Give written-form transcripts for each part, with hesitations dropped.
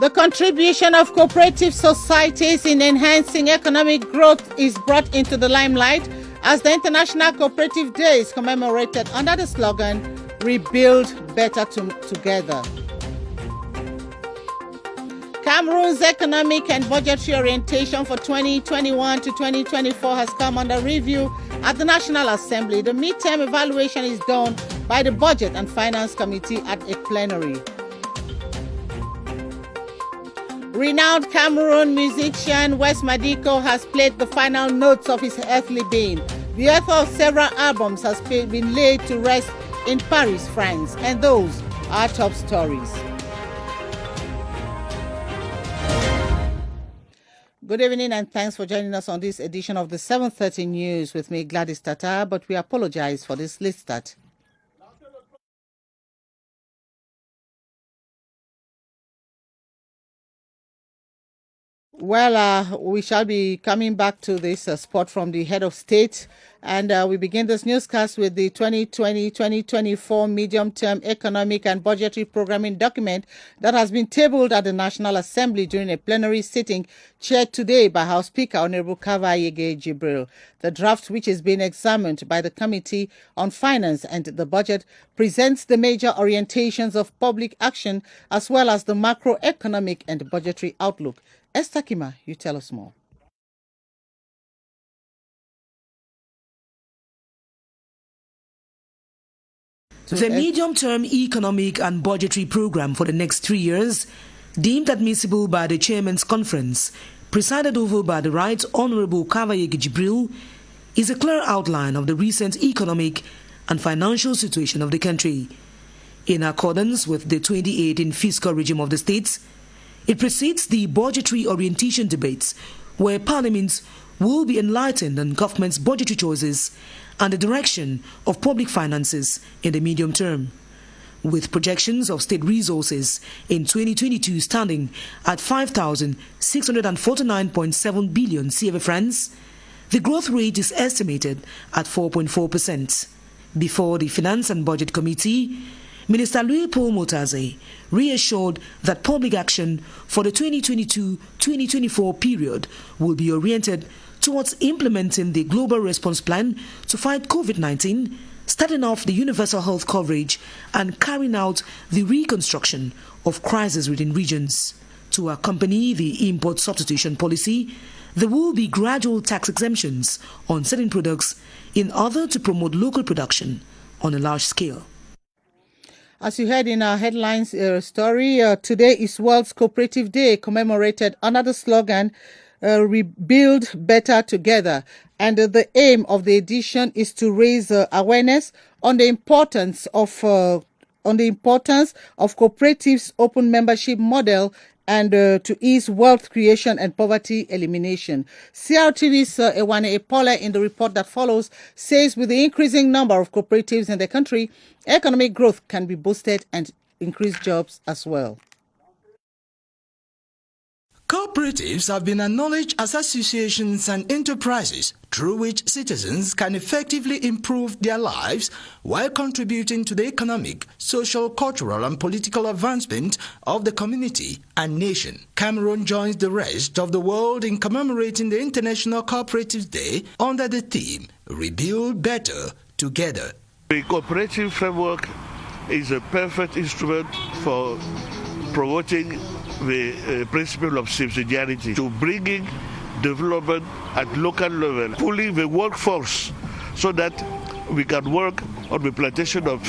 The contribution of cooperative societies in enhancing economic growth is brought into the limelight as the International Cooperative Day is commemorated under the slogan, Rebuild Better Together. Cameroon's economic and budgetary orientation for 2021 to 2024 has come under review at the National Assembly. The midterm evaluation is done by the Budget and Finance Committee at a plenary. Renowned Cameroon musician West Madiko has played the final notes of his earthly being. The author of several albums has been laid to rest in Paris, France, and those are top stories. Good evening and thanks for joining us on this edition of the 7:30 News with me, Gladys Tata, but we apologize for this late start. Well, we shall be coming back to this spot from the head of state, and we begin this newscast with the 2020-2024 medium-term economic and budgetary programming document that has been tabled at the National Assembly during a plenary sitting chaired today by House Speaker Honorable Jibril. The draft, which is being examined by the Committee on Finance and the Budget, presents the major orientations of public action as well as the macroeconomic and budgetary outlook. Esther Kmer, you tell us more. The medium-term economic and budgetary program for the next 3 years, deemed admissible by the Chairman's Conference, presided over by the Right Honourable Jibril, is a clear outline of the recent economic and financial situation of the country. In accordance with the 2018 fiscal regime of the states, it precedes the budgetary orientation debates, where Parliament will be enlightened on government's budgetary choices and the direction of public finances in the medium term. With projections of state resources in 2022 standing at 5,649.7 billion CFA francs, the growth rate is estimated at 4.4%. Before the Finance and Budget Committee, Minister Louis-Paul Motaze reassured that public action for the 2022-2024 period will be oriented towards implementing the Global Response Plan to fight COVID-19, starting off the universal health coverage and carrying out the reconstruction of crisis-ridden regions. To accompany the import substitution policy, there will be gradual tax exemptions on certain products in order to promote local production on a large scale. As you heard in our headlines story, today is World Cooperative Day, commemorated under the slogan, Rebuild Better Together. And the aim of the edition is to raise awareness on the importance of cooperatives' open membership model and to ease wealth creation and poverty elimination. CRTV's Ewane Epole, in the report that follows, says with the increasing number of cooperatives in the country, economic growth can be boosted and increase jobs as well. Cooperatives have been acknowledged as associations and enterprises through which citizens can effectively improve their lives while contributing to the economic, social, cultural and political advancement of the community and nation. Cameroon joins the rest of the world in commemorating the International Cooperative Day under the theme, Rebuild Better Together. The cooperative framework is a perfect instrument for promoting the principle of subsidiarity, to bringing development at local level, pulling the workforce so that we can work on the plantation of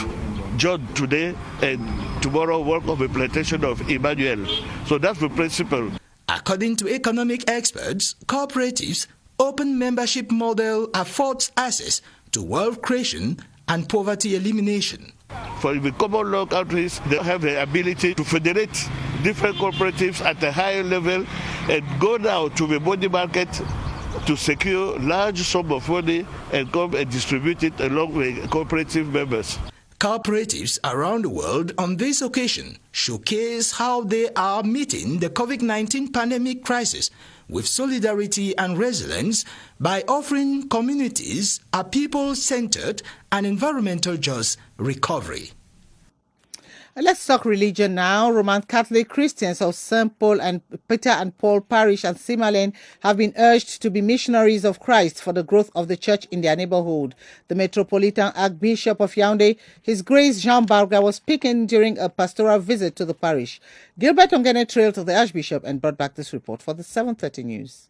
John today and tomorrow work on the plantation of Emmanuel. So that's the principle. According to economic experts, cooperatives' open membership model affords access to wealth creation and poverty elimination. For the common law countries, they have the ability to federate different cooperatives at a higher level and go now to the money market to secure large sum of money and come and distribute it along with cooperative members. Cooperatives around the world on this occasion showcase how they are meeting the COVID-19 pandemic crisis with solidarity and resilience by offering communities a people-centered and environmental just recovery. Let's talk religion now. Roman Catholic Christians of St. Paul and Peter and Paul Parish and Simalen have been urged to be missionaries of Christ for the growth of the church in their neighborhood. The Metropolitan Archbishop of Yaoundé, His Grace Jean Barga, was speaking during a pastoral visit to the parish. Gilbert Ongene trailed to the Archbishop and brought back this report for the 7:30 news.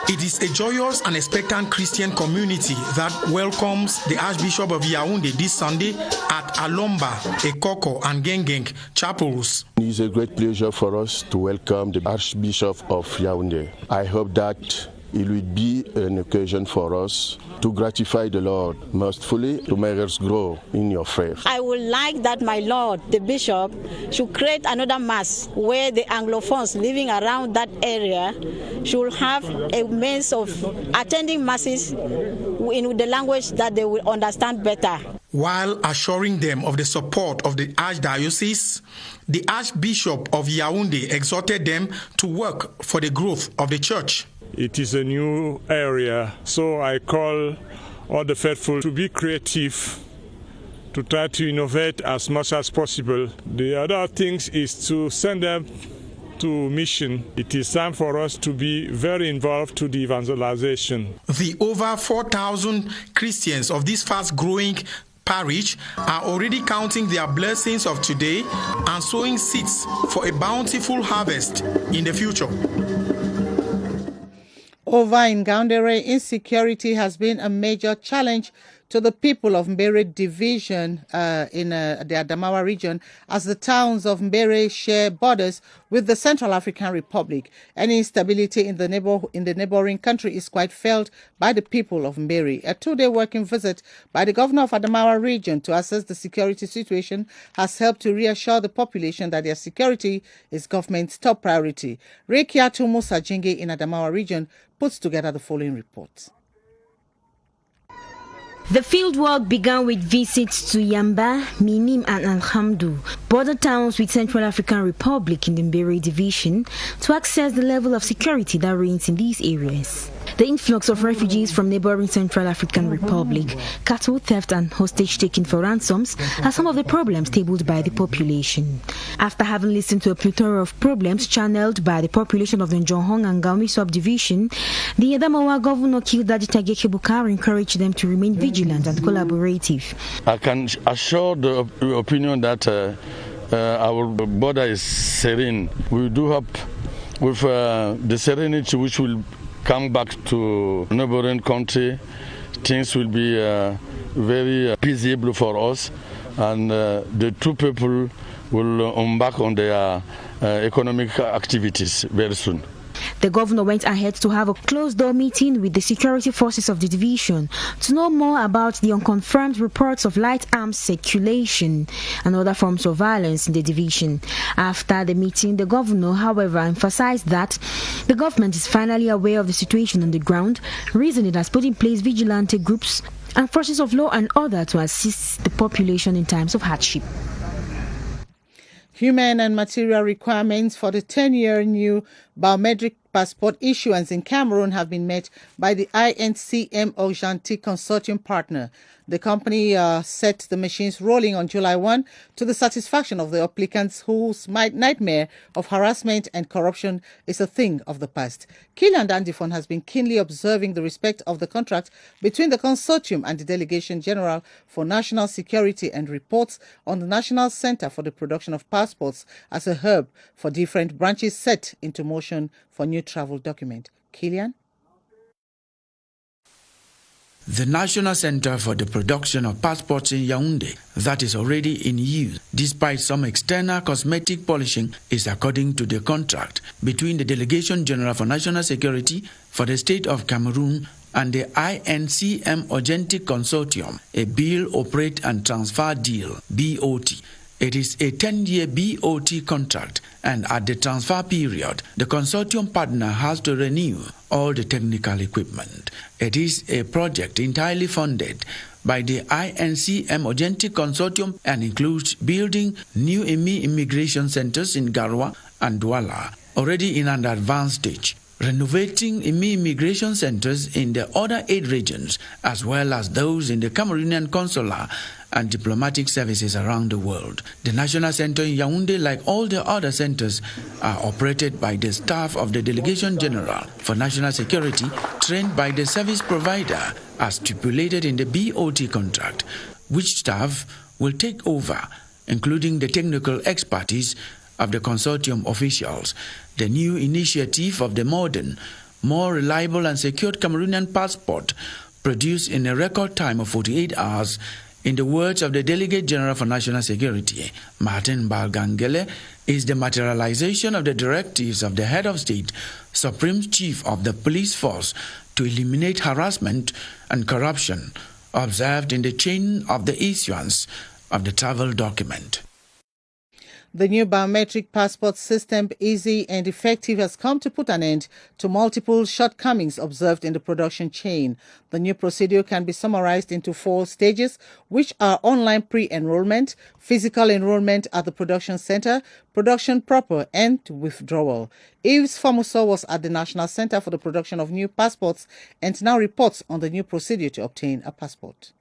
It is a joyous and expectant Christian community that welcomes the Archbishop of Yaoundé this Sunday at Alomba, Ekoko and Gengeng chapels. It is a great pleasure for us to welcome the Archbishop of Yaoundé. I hope that it will be an occasion for us to gratify the Lord most fully, to make us grow in your faith. I would like that my Lord, the Bishop, should create another mass where the Anglophones living around that area should have a means of attending masses in the language that they will understand better. While assuring them of the support of the Archdiocese, the Archbishop of Yaoundé exhorted them to work for the growth of the church. It is a new area, so I call all the faithful to be creative, to try to innovate as much as possible. The other thing is to send them to mission. It is time for us to be very involved to the evangelization. The over 4,000 Christians of this fast-growing parish are already counting their blessings of today and sowing seeds for a bountiful harvest in the future. Over in Gaoundéré, insecurity has been a major challenge to the people of Mbere division in the Adamawa region, as the towns of Mbere share borders with the Central African Republic. Any instability in the neighboring country is quite felt by the people of Mbere. A 2-day working visit by the governor of Adamawa region to assess the security situation has helped to reassure the population that their security is government's top priority. Rekiatu Musa Jinge in Adamawa region puts together the following report. The fieldwork began with visits to Yamba, Minim and Alhamdu, border towns with Central African Republic in the Mbere division, to assess the level of security that reigns in these areas. The influx of refugees from neighboring Central African Republic, cattle theft and hostage taking for ransoms are some of the problems tabled by the population. After having listened to a plethora of problems channeled by the population of the Njonghong and Gaumi subdivision, the Adamawa governor Kildaji Tageke Bukar encouraged them to remain vigilant and collaborative. I can assure the opinion that our border is serene. We do hope with the serenity which will come back to neighboring country, things will be very peaceable for us, and the two people will embark on their economic activities very soon. The governor went ahead to have a closed-door meeting with the security forces of the division to know more about the unconfirmed reports of light arms circulation and other forms of violence in the division. After the meeting, the governor, however, emphasized that the government is finally aware of the situation on the ground, reason it has put in place vigilante groups and forces of law and order to assist the population in times of hardship. Human and material requirements for the 10-year new biometric passport issuance in Cameroon have been met by the INCM Ojanti consortium partner. The company set the machines rolling on July 1 to the satisfaction of the applicants whose nightmare of harassment and corruption is a thing of the past. BrigadeAntiSardinard has been keenly observing the respect of the contract between the consortium and the Delegation General for National Security and reports on the National Center for the Production of Passports as a hub for different branches set into motion for new travel document. Kilian? The National Center for the Production of Passports in Yaoundé, that is already in use, despite some external cosmetic polishing, is according to the contract between the Delegation General for National Security for the State of Cameroon and the INCM Ojanti Consortium, a Bill, Operate and Transfer Deal, BOT. It is a 10-year BOT contract, and at the transfer period, the consortium partner has to renew all the technical equipment. It is a project entirely funded by the INCM Ojanti Consortium and includes building new immigration centers in Garwa and Douala, already in an advanced stage, renovating immigration centers in the other 8 regions, as well as those in the Cameroonian consular and diplomatic services around the world. The National Center in Yaoundé, like all the other centers, are operated by the staff of the Delegation General for National Security, trained by the service provider as stipulated in the BOT contract, which staff will take over, including the technical expertise of the consortium officials. The new initiative of the modern, more reliable and secured Cameroonian passport, produced in a record time of 48 hours, in the words of the Delegate General for National Security, Martin Balgangele, is the materialization of the directives of the Head of State, Supreme Chief of the Police Force, to eliminate harassment and corruption observed in the chain of the issuance of the travel document. The new biometric passport system, easy and effective, has come to put an end to multiple shortcomings observed in the production chain. The new procedure can be summarized into 4 stages, which are online pre-enrollment, physical enrollment at the production center, production proper, and withdrawal. Yves Famuso was at the National Center for the Production of New Passports and now reports on the new procedure to obtain a passport.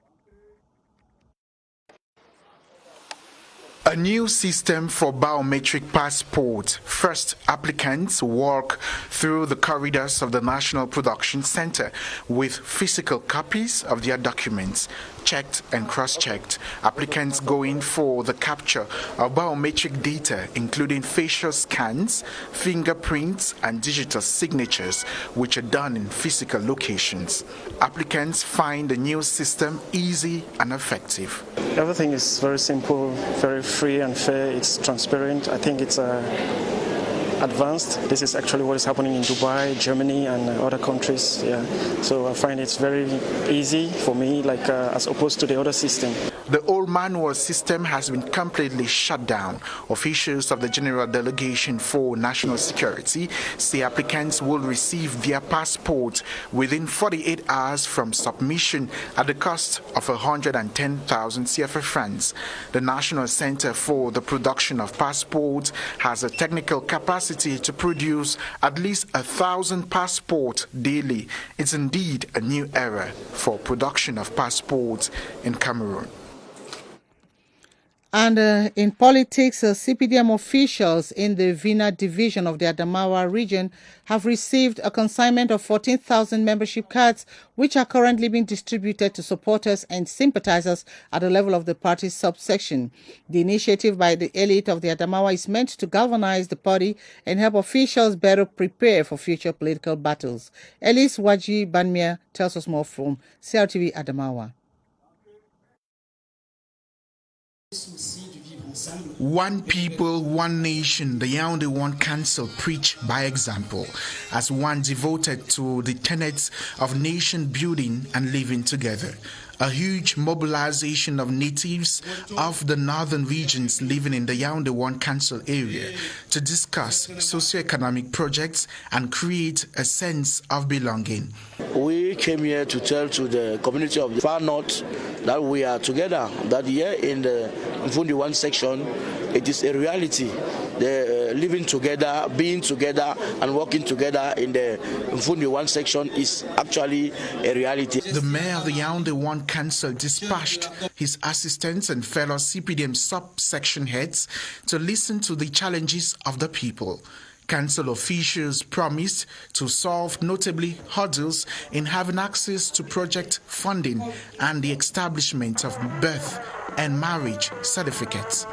A new system for biometric passport. First, applicants walk through the corridors of the National Production Center with physical copies of their documents, checked and cross-checked. Applicants go in for the capture of biometric data, including facial scans, fingerprints, and digital signatures, which are done in physical locations. Applicants find the new system easy and effective. Everything is very simple, very free and fair. It's transparent. I think it's advanced. This is actually what is happening in Dubai, Germany, and other countries. Yeah. So I find it's very easy for me, like as opposed to the other system. The old manual system has been completely shut down. Officials of the General Delegation for National Security say applicants will receive their passport within 48 hours from submission at the cost of 110,000 CFA francs. The National Center for the Production of Passports has a technical capacity to produce at least 1,000 passports daily. It's indeed a new era for production of passports in Cameroon. And in politics, CPDM officials in the Vina division of the Adamawa region have received a consignment of 14,000 membership cards, which are currently being distributed to supporters and sympathizers at the level of the party's subsection. The initiative by the elite of the Adamawa is meant to galvanize the party and help officials better prepare for future political battles. Elise Waji Banmia tells us more from Crtv Adamawa. One people, one nation, the Yaoundé One Council preach by example as one devoted to the tenets of nation building and living together. A huge mobilization of natives of the northern regions living in the Yaoundé One Council area to discuss socio-economic projects and create a sense of belonging. We came here to tell to the community of the far north that we are together, that here in the Mfundi One section, it is a reality. The living together, being together, and working together in the Mfundi One section is actually a reality. The mayor of the Yaoundé One Council dispatched his assistants and fellow CPDM subsection heads to listen to the challenges of the people. Council officials promised to solve notably hurdles in having access to project funding and the establishment of birth and marriage certificates.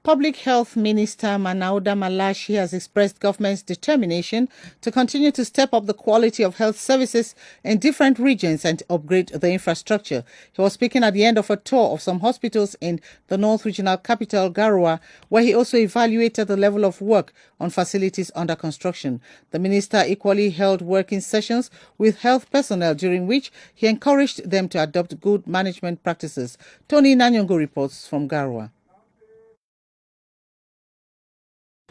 Public Health Minister Manauda Malashi has expressed government's determination to continue to step up the quality of health services in different regions and upgrade the infrastructure. He was speaking at the end of a tour of some hospitals in the North Regional Capital, Garoua, where he also evaluated the level of work on facilities under construction. The minister equally held working sessions with health personnel, during which he encouraged them to adopt good management practices. Tony Nanyongo reports from Garoua.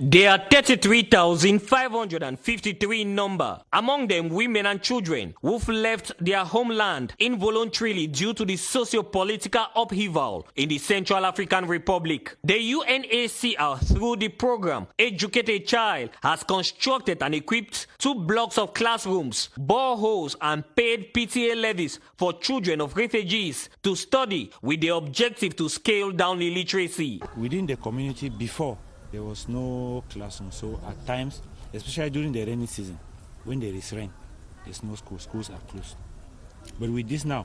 There are 33,553 in number, among them women and children who've left their homeland involuntarily due to the socio-political upheaval in the Central African Republic. The UNHCR, through the program Educate a Child, has constructed and equipped 2 blocks of classrooms, boreholes and paid PTA levies for children of refugees to study with the objective to scale down illiteracy. Within the community before, there was no classroom, so at times, especially during the rainy season, when there is rain, there's no school, schools are closed. But with this now,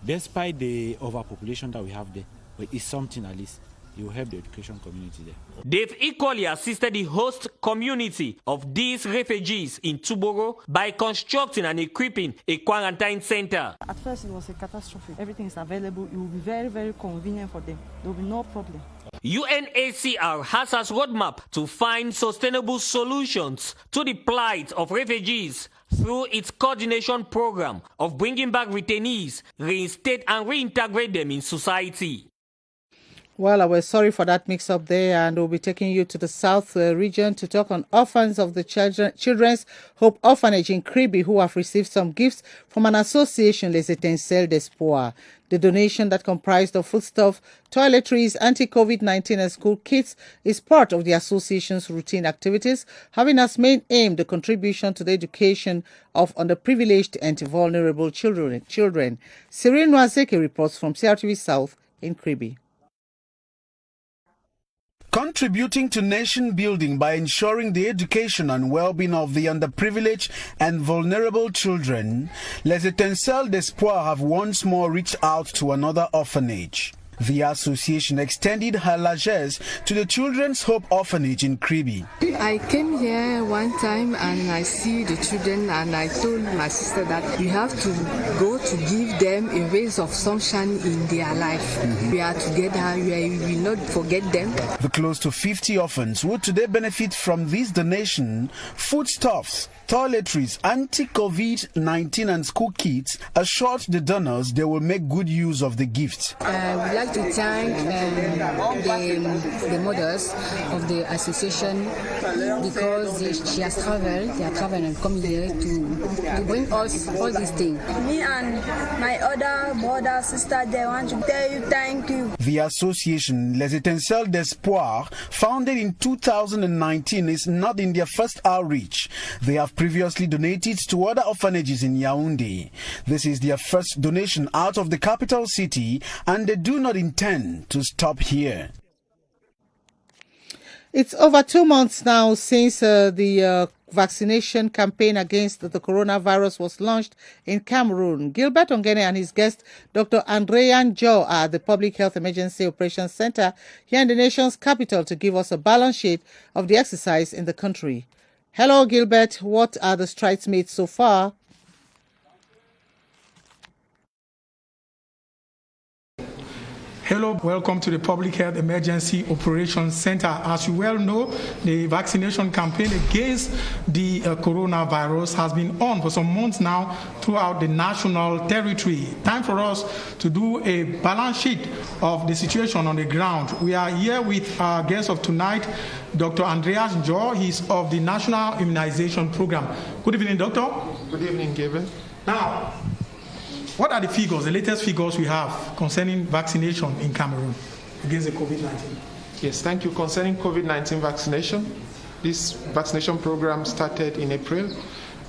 despite the overpopulation that we have there, but it's something at least, it will help the education community there. They've equally assisted the host community of these refugees in Tuboro by constructing and equipping a quarantine center. At first it was a catastrophe. Everything is available. It will be very, very convenient for them. There will be no problem. UNHCR has as roadmap to find sustainable solutions to the plight of refugees through its coordination program of bringing back detainees, reinstate and reintegrate them in society. Well, we're sorry for that mix-up there, and we'll be taking you to the South region to talk on orphans of the Children's Hope Orphanage in Crtv, who have received some gifts from an association, Les Étincelles d'Espoir. The donation that comprised of foodstuff, toiletries, anti-COVID-19 and school kits is part of the association's routine activities, having as main aim the contribution to the education of underprivileged and vulnerable children. Cyril Nwazeke reports from CRTV South in Crtv. Contributing to nation building by ensuring the education and well-being of the underprivileged and vulnerable children, Les Étincelles d'Espoir have once more reached out to another orphanage. The association extended her largesse to the Children's Hope Orphanage in Crtv. I came here one time and I see the children and I told my sister that we have to go to give them a rays of sunshine in their life. We are together, we will not forget them. The close to 50 orphans would today benefit from this donation, foodstuffs, toiletries, anti-COVID-19 and school kits, assured the donors they will make good use of the gifts. I would like to thank the mothers of the association because she has traveled, they have traveled and come here to bring us all these things. Me and my other brother, sister, they want to tell you thank you. The association Les Étincelles d'Espoir, founded in 2019, is not in their first outreach. They have previously donated to other orphanages in Yaoundé. This is their first donation out of the capital city, and they do not intend to stop here. It's over 2 months now since the vaccination campaign against the coronavirus was launched in Cameroon. Gilbert Ongene and his guest, Dr. Andrean Jo, are at the Public Health Emergency Operations Center here in the nation's capital to give us a balance sheet of the exercise in the country. Hello, Gilbert. What are the strides made so far? Hello, welcome to the Public Health Emergency Operations Center. As you well know, the vaccination campaign against the coronavirus has been on for some months now throughout the national territory. Time for us to do a balance sheet of the situation on the ground. We are here with our guest of tonight, Dr. Andreas Jo. He's of the National Immunization Program. Good evening, Doctor. Good evening, Gabriel. Now, what are the figures, the latest figures we have concerning vaccination in Cameroon against the COVID-19? Yes, thank you. Concerning COVID-19 vaccination, this vaccination program started in April,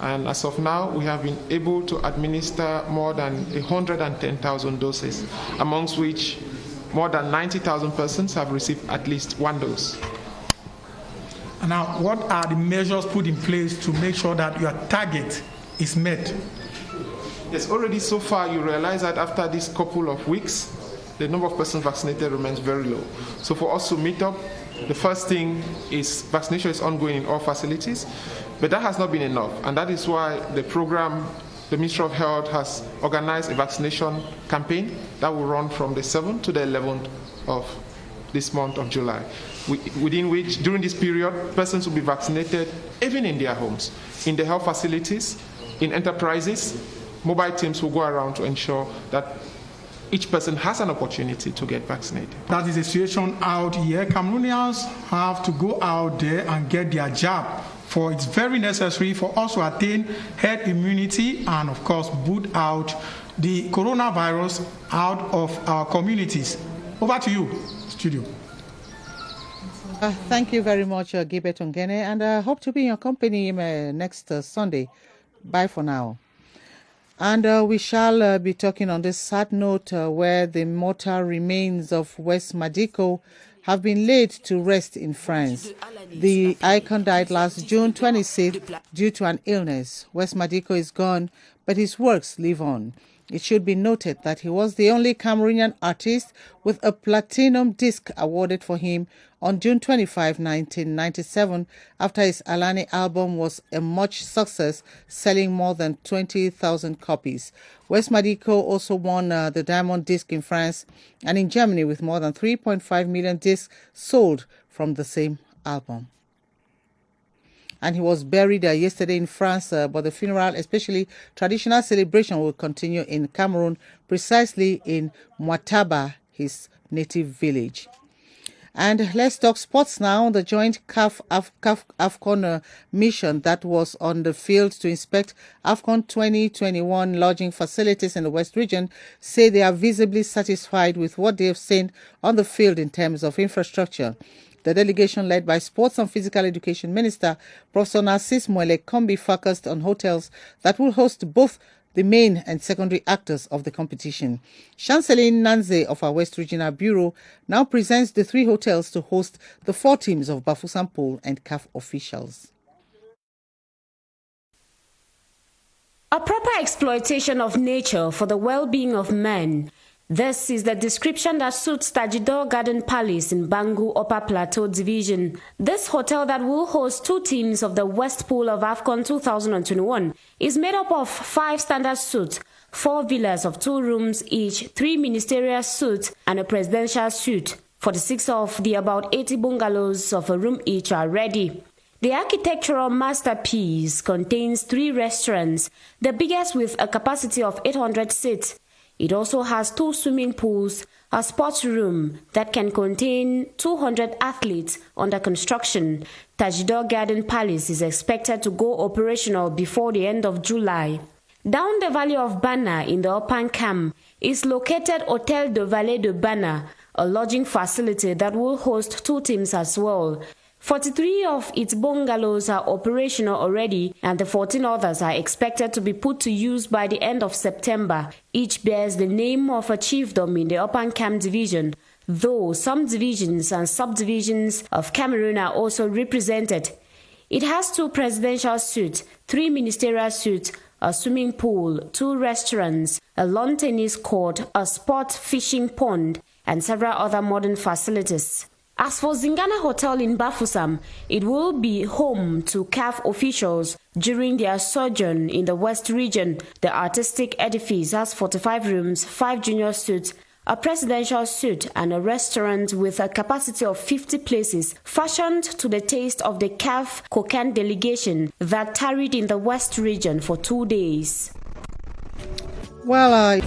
and as of now, we have been able to administer more than 110,000 doses, amongst which more than 90,000 persons have received at least one dose. And now, what are the measures put in place to make sure that your target is met? Yes, already so far you realize that after this couple of weeks, the number of persons vaccinated remains very low. So for us to meet up, the first thing is vaccination is ongoing in all facilities, but that has not been enough. And that is why the program, the Ministry of Health has organized a vaccination campaign that will run from the 7th to the 11th of this month of July, within which, during this period, persons will be vaccinated even in their homes, in the health facilities, in enterprises. Mobile teams will go around to ensure that each person has an opportunity to get vaccinated. That is the situation out here. Cameroonians have to go out there and get their jab, for it's very necessary for us to attain herd immunity and, of course, boot out the coronavirus out of our communities. Over to you, studio. Thank you very much, Gilbert Ongene, and I hope to be in your company next Sunday. Bye for now. And we shall be talking on this sad note where the mortal remains of West Madiko have been laid to rest in France. The icon died last June 26th due to an illness. West Madiko is gone, but his works live on. It should be noted that he was the only Cameroonian artist with a platinum disc awarded for him on June 25, 1997, after his Alani album was a much success, selling more than 20,000 copies. West Madiko also won the Diamond Disc in France and in Germany, with more than 3.5 million discs sold from the same album. And he was buried yesterday in France, but the funeral, especially traditional celebration, will continue in Cameroon, precisely in Mwataba, his native village. And let's talk sports now. The joint AFCON mission that was on the field to inspect AFCON 2021 lodging facilities in the West region say they are visibly satisfied with what they have seen on the field in terms of infrastructure. The delegation, led by Sports and Physical Education Minister Professor Narcisse Moelle-Kombi, focused on hotels that will host both the main and secondary actors of the competition. Chanceline Nanze of our West Regional Bureau now presents the 3 hotels to host the 4 teams of Bafoussam and CAF officials. A proper exploitation of nature for the well-being of men. This is the description that suits Tajidor Garden Palace in Bangu Upper Plateau Division. This hotel that will host 2 teams of the West Pool of AFCON 2021 is made up of 5 standard suites, 4 villas of 2 rooms each, 3 ministerial suites and a presidential suite. 46 of the about 80 bungalows of a room each are ready. The architectural masterpiece contains 3 restaurants, the biggest with a capacity of 800 seats. It also has 2 swimming pools, a sports room that can contain 200 athletes under construction. Tajidor Garden Palace is expected to go operational before the end of July. Down the valley of Bana in the Upper Cam is located Hotel de Vallée de Bana, a lodging facility that will host 2 teams as well. 43 of its bungalows are operational already, and the 14 others are expected to be put to use by the end of September. Each bears the name of a chiefdom in the Upper Cam division, though some divisions and subdivisions of Cameroon are also represented. It has 2 presidential suites, 3 ministerial suites, a swimming pool, 2 restaurants, a lawn tennis court, a sport fishing pond, and several other modern facilities. As for Zingana Hotel in Bafoussam, it will be home to CAF officials during their sojourn in the West region. The artistic edifice has 45 rooms, 5 junior suites, a presidential suite and a restaurant with a capacity of 50 places, fashioned to the taste of the CAF Kokan delegation that tarried in the West region for 2 days. Well,